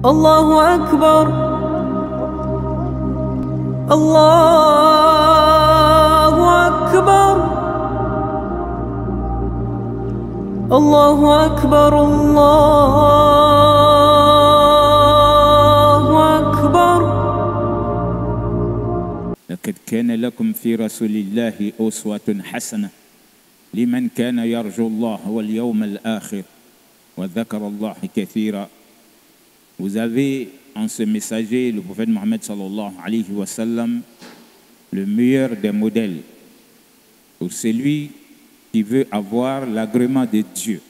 الله أكبر الله أكبر الله أكبر الله أكبر. لقد كان لكم في رسول الله أسوة حسنة لمن كان يرجو الله واليوم الآخر وذكر الله كثيرا. Vous avez en ce messager, le prophète Mohammed sallallahu alayhi wa sallam, le meilleur des modèles pour celui qui veut avoir l'agrément de Dieu,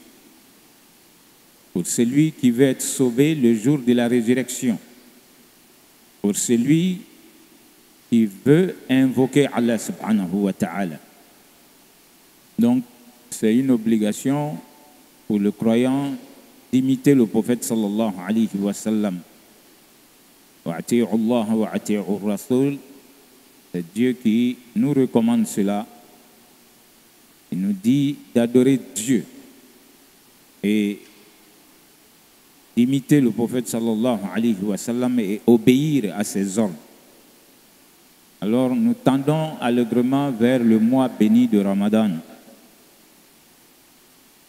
pour celui qui veut être sauvé le jour de la résurrection, pour celui qui veut invoquer Allah subhanahu wa ta'ala. Donc, c'est une obligation pour le croyant d'imiter le prophète sallallahu alayhi wa sallam. Wa'ati'u Allah wa ati'u Rasul. C'est Dieu qui nous recommande cela. Il nous dit d'adorer Dieu et d'imiter le prophète sallallahu alayhi wa sallam et obéir à ses ordres. Alors nous tendons allègrement vers le mois béni de Ramadan.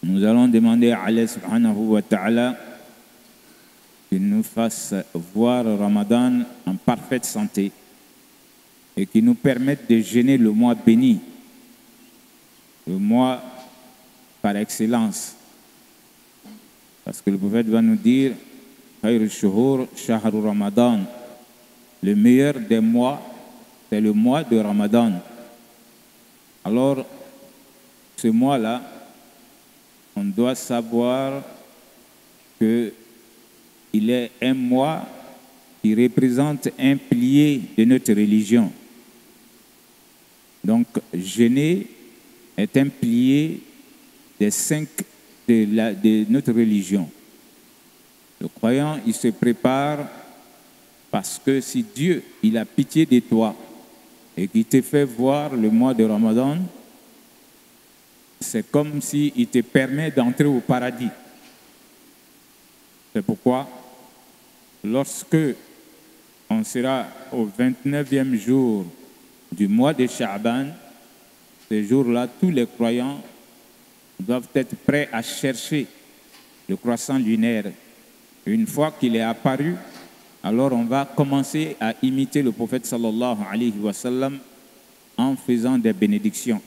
Nous allons demander à Allah subhanahu wa ta'ala qu'il nous fasse voir Ramadan en parfaite santé et qu'il nous permette de jeûner le mois béni, le mois par excellence. Parce que le prophète va nous dire Khayr shuhur shahru Ramadan. Le meilleur des mois, c'est le mois de Ramadan. Alors, ce mois-là, on doit savoir qu'il est un mois qui représente un pilier de notre religion. Donc, jeûner est un pilier des 5 de notre religion. Le croyant, il se prépare parce que si Dieu, il a pitié de toi et qu'il te fait voir le mois de Ramadan, c'est comme s'il te permet d'entrer au paradis. C'est pourquoi, lorsque on sera au 29e jour du mois de Sha'ban, ce jour-là, tous les croyants doivent être prêts à chercher le croissant lunaire. Une fois qu'il est apparu, alors on va commencer à imiter le prophète sallallahu alayhi wa sallam en faisant des bénédictions.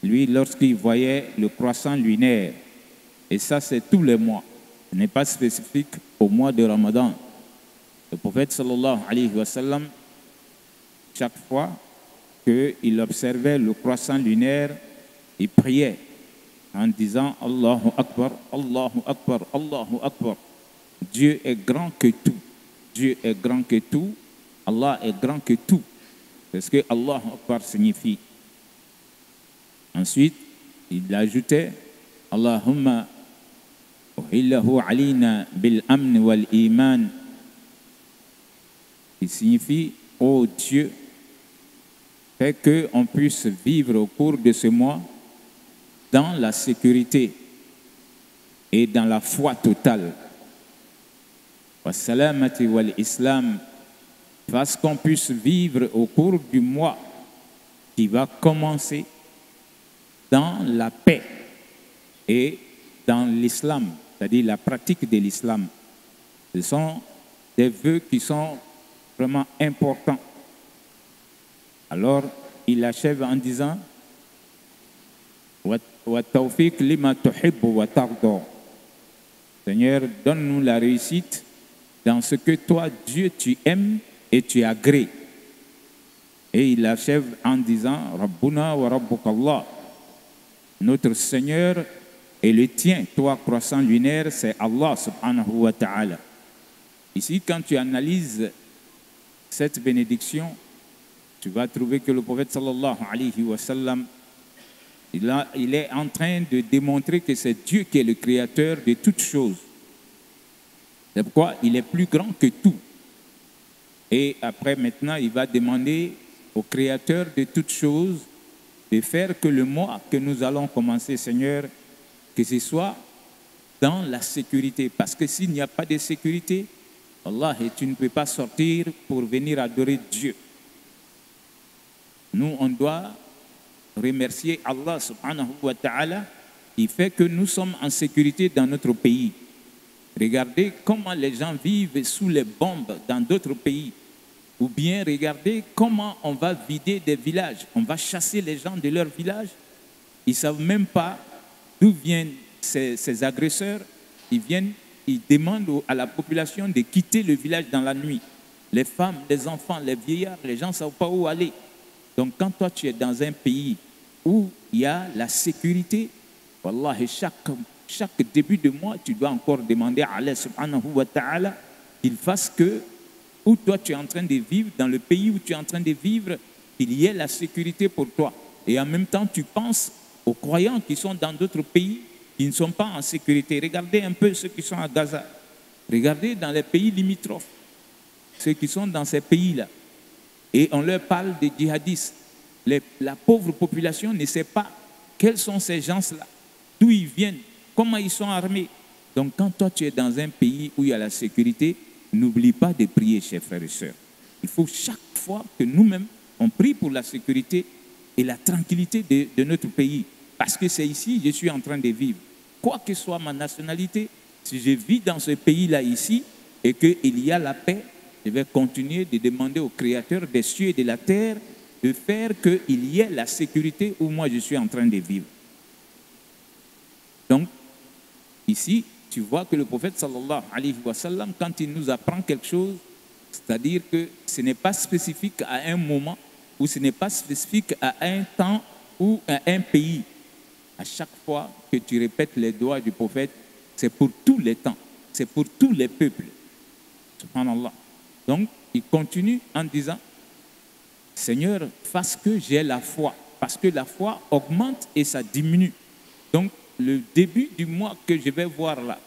Lui, lorsqu'il voyait le croissant lunaire, et ça c'est tous les mois, ce n'est pas spécifique au mois de Ramadan. Le prophète sallallahu alayhi wa sallam, chaque fois qu'il observait le croissant lunaire, il priait en disant Allahu Akbar, Allahu Akbar, Allahu Akbar. Dieu est grand que tout. Dieu est grand que tout. Allah est grand que tout. C'est ce que Allahu Akbar signifie. Ensuite, il ajoutait Allahumma uhillahu alina bil amn wal iman, qui signifie ô Dieu, fait qu'on puisse vivre au cours de ce mois dans la sécurité et dans la foi totale. Wa salamati wal islam, fasse qu'on puisse vivre au cours du mois qui va commencer dans la paix et dans l'islam, c'est-à-dire la pratique de l'islam. Ce sont des vœux qui sont vraiment importants. Alors, il achève en disant Wa tawfiq lima tuhibbu wa tarda. Seigneur, donne-nous la réussite dans ce que toi, Dieu, tu aimes et tu agrées. Et il achève en disant Rabbuna wa rabbuka Allah. Notre Seigneur et le tien, toi, croissant lunaire, c'est Allah subhanahu wa ta'ala. Ici, quand tu analyses cette bénédiction, tu vas trouver que le prophète sallallahu alayhi wa sallam, il est en train de démontrer que c'est Dieu qui est le créateur de toutes choses. C'est pourquoi il est plus grand que tout. Et après, maintenant, il va demander au créateur de toutes choses de faire que le mois que nous allons commencer, Seigneur, que ce soit dans la sécurité. Parce que s'il n'y a pas de sécurité, Allah, et tu ne peux pas sortir pour venir adorer Dieu. Nous, on doit remercier Allah subhanahu wa ta'ala qui fait que nous sommes en sécurité dans notre pays. Regardez comment les gens vivent sous les bombes dans d'autres pays. Ou bien regardez comment on va vider des villages. On va chasser les gens de leur village. Ils ne savent même pas d'où viennent ces agresseurs. Ils demandent à la population de quitter le village dans la nuit. Les femmes, les enfants, les vieillards, les gens ne savent pas où aller. Donc quand toi tu es dans un pays où il y a la sécurité, wallahi, chaque début de mois, tu dois encore demander à Allah subhanahu wa ta'ala qu'il fasse que, où toi tu es en train de vivre, dans le pays où tu es en train de vivre, qu'il y ait la sécurité pour toi. Et en même temps, tu penses aux croyants qui sont dans d'autres pays, qui ne sont pas en sécurité. Regardez un peu ceux qui sont à Gaza. Regardez dans les pays limitrophes, ceux qui sont dans ces pays-là. Et on leur parle des djihadistes. La pauvre population ne sait pas quels sont ces gens-là, d'où ils viennent, comment ils sont armés. Donc quand toi tu es dans un pays où il y a la sécurité, n'oublie pas de prier, chers frères et sœurs. Il faut chaque fois que nous-mêmes, on prie pour la sécurité et la tranquillité de notre pays. Parce que c'est ici que je suis en train de vivre. Quoi que soit ma nationalité, si je vis dans ce pays-là ici et qu'il y a la paix, je vais continuer de demander au Créateur des cieux et de la terre de faire qu'il y ait la sécurité où moi je suis en train de vivre. Donc, ici, tu vois que le prophète sallallahu alayhi wa sallam, quand il nous apprend quelque chose, c'est-à-dire que ce n'est pas spécifique à un moment ou ce n'est pas spécifique à un temps ou à un pays. À chaque fois que tu répètes les doigts du prophète, c'est pour tous les temps, c'est pour tous les peuples. Subhanallah. Donc, il continue en disant, Seigneur, fasse que j'ai la foi, parce que la foi augmente et ça diminue. Donc, le début du mois que je vais voir là,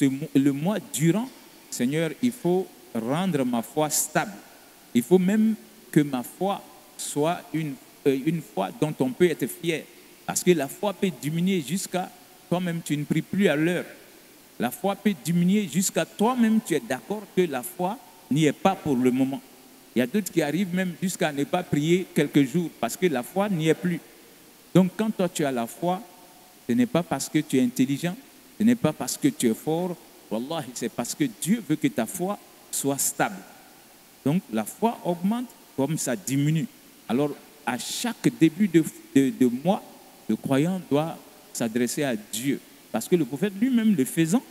le mois durant, Seigneur, il faut rendre ma foi stable. Il faut même que ma foi soit une foi dont on peut être fier. Parce que la foi peut diminuer jusqu'à toi-même, tu ne pries plus à l'heure. La foi peut diminuer jusqu'à toi-même, tu es d'accord que la foi n'y est pas pour le moment. Il y a d'autres qui arrivent même jusqu'à ne pas prier quelques jours parce que la foi n'y est plus. Donc quand toi tu as la foi, ce n'est pas parce que tu es intelligent, ce n'est pas parce que tu es fort, wallahi, c'est parce que Dieu veut que ta foi soit stable. Donc la foi augmente comme ça diminue. Alors à chaque début de mois, le croyant doit s'adresser à Dieu. Parce que le prophète lui-même le faisant,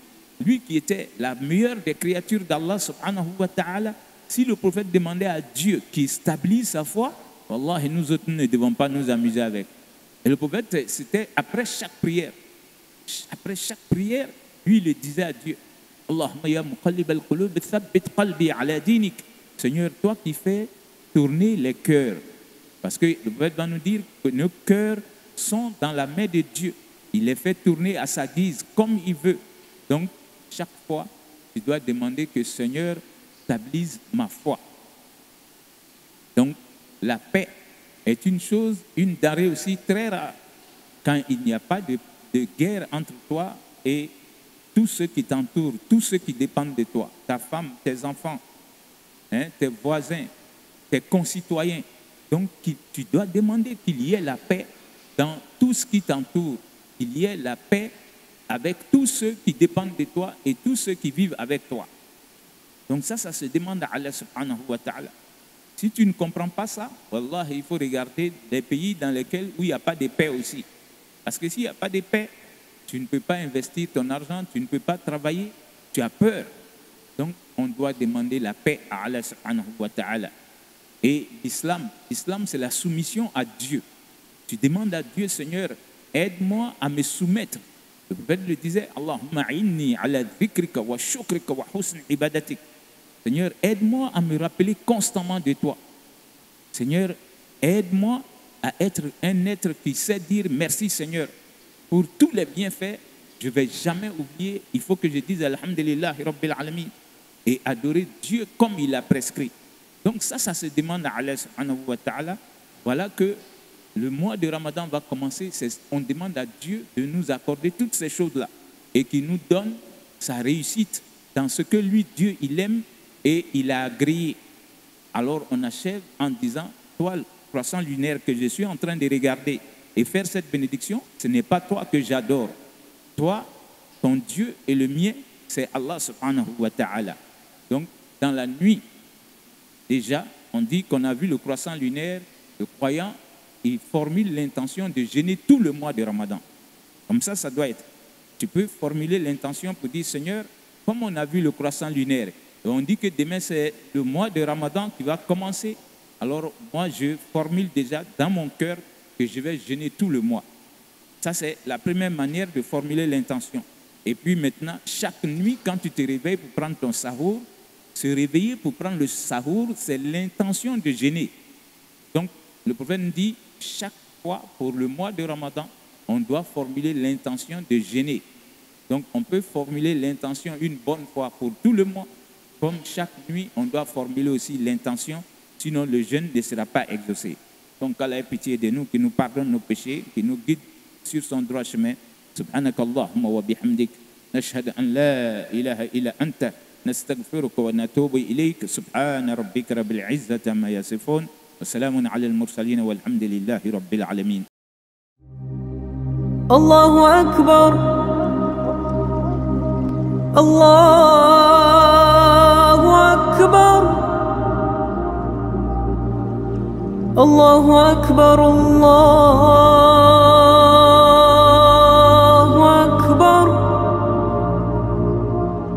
lui qui était la meilleure des créatures d'Allah subhanahu wa ta'ala, si le prophète demandait à Dieu qu'il stabilise sa foi, wallahi, nous autres ne devons pas nous amuser avec. Et le prophète, c'était après chaque prière. Après chaque prière, lui, il le disait à Dieu, Allahumma ya muqallib al-qulub, thabbit qalbi ala dinik. Seigneur, toi qui fais tourner les cœurs. Parce que le prophète va nous dire que nos cœurs sont dans la main de Dieu. Il les fait tourner à sa guise, comme il veut. Donc, chaque fois, tu dois demander que Seigneur stabilise ma foi. Donc, la paix est une chose, une denrée aussi très rare. Quand il n'y a pas de guerre entre toi et tous ceux qui t'entourent, tous ceux qui dépendent de toi, ta femme, tes enfants, tes voisins, tes concitoyens. Donc, tu dois demander qu'il y ait la paix dans tout ce qui t'entoure, qu'il y ait la paix avec tous ceux qui dépendent de toi et tous ceux qui vivent avec toi. Donc ça se demande à Allah subhanahu wa ta'ala. Si tu ne comprends pas ça, wallah, il faut regarder des pays dans lesquels où il n'y a pas de paix aussi. Parce que s'il n'y a pas de paix, tu ne peux pas investir ton argent, tu ne peux pas travailler, tu as peur. Donc on doit demander la paix à Allah subhanahu wa ta'ala. Et l'islam, c'est la soumission à Dieu. Tu demandes à Dieu, Seigneur, aide-moi à me soumettre. Le prophète le disait, Allahumma inni ala dhikrika wa shukrika wa husn ibadatik. Seigneur, aide-moi à me rappeler constamment de toi. Seigneur, aide-moi à être un être qui sait dire merci, Seigneur. Pour tous les bienfaits, je ne vais jamais oublier, il faut que je dise Alhamdulillah Rabbil Alamin et adorer Dieu comme il a prescrit. Donc ça se demande à Allah subhanahu wa ta'ala. Voilà que le mois de Ramadan va commencer. On demande à Dieu de nous accorder toutes ces choses-là et qu'il nous donne sa réussite dans ce que lui, Dieu, il aime et il a grillé. Alors on achève en disant, toi, le croissant lunaire que je suis en train de regarder et faire cette bénédiction, ce n'est pas toi que j'adore. Toi, ton Dieu et le mien, c'est Allah subhanahu wa ta'ala. Donc, dans la nuit, déjà, on dit qu'on a vu le croissant lunaire, le croyant, il formule l'intention de jeûner tout le mois de Ramadan. Comme ça doit être. Tu peux formuler l'intention pour dire, Seigneur, comme on a vu le croissant lunaire, et on dit que demain c'est le mois de Ramadan qui va commencer, alors moi je formule déjà dans mon cœur que je vais jeûner tout le mois. Ça c'est la première manière de formuler l'intention. Et puis maintenant, chaque nuit, quand tu te réveilles pour prendre ton sahour, se réveiller pour prendre le sahour, c'est l'intention de jeûner. Donc, le prophète nous dit, chaque fois pour le mois de Ramadan, on doit formuler l'intention de jeûner. Donc, on peut formuler l'intention une bonne fois pour tout le mois. Comme chaque nuit, on doit formuler aussi l'intention, sinon le jeûne ne sera pas exaucé. Donc, Allah ait pitié de nous, qu'il nous pardonne nos péchés, qu'il nous guide sur son droit chemin. سبحانك اللهم وبحمدك نشهد أن لا إله إلا أنت نستغفرك ونتوب إليك سبحان ربك رب العزة ما يصفون وسلام على المرسلين والحمد لله رب العالمين. الله أكبر الله أكبر الله أكبر الله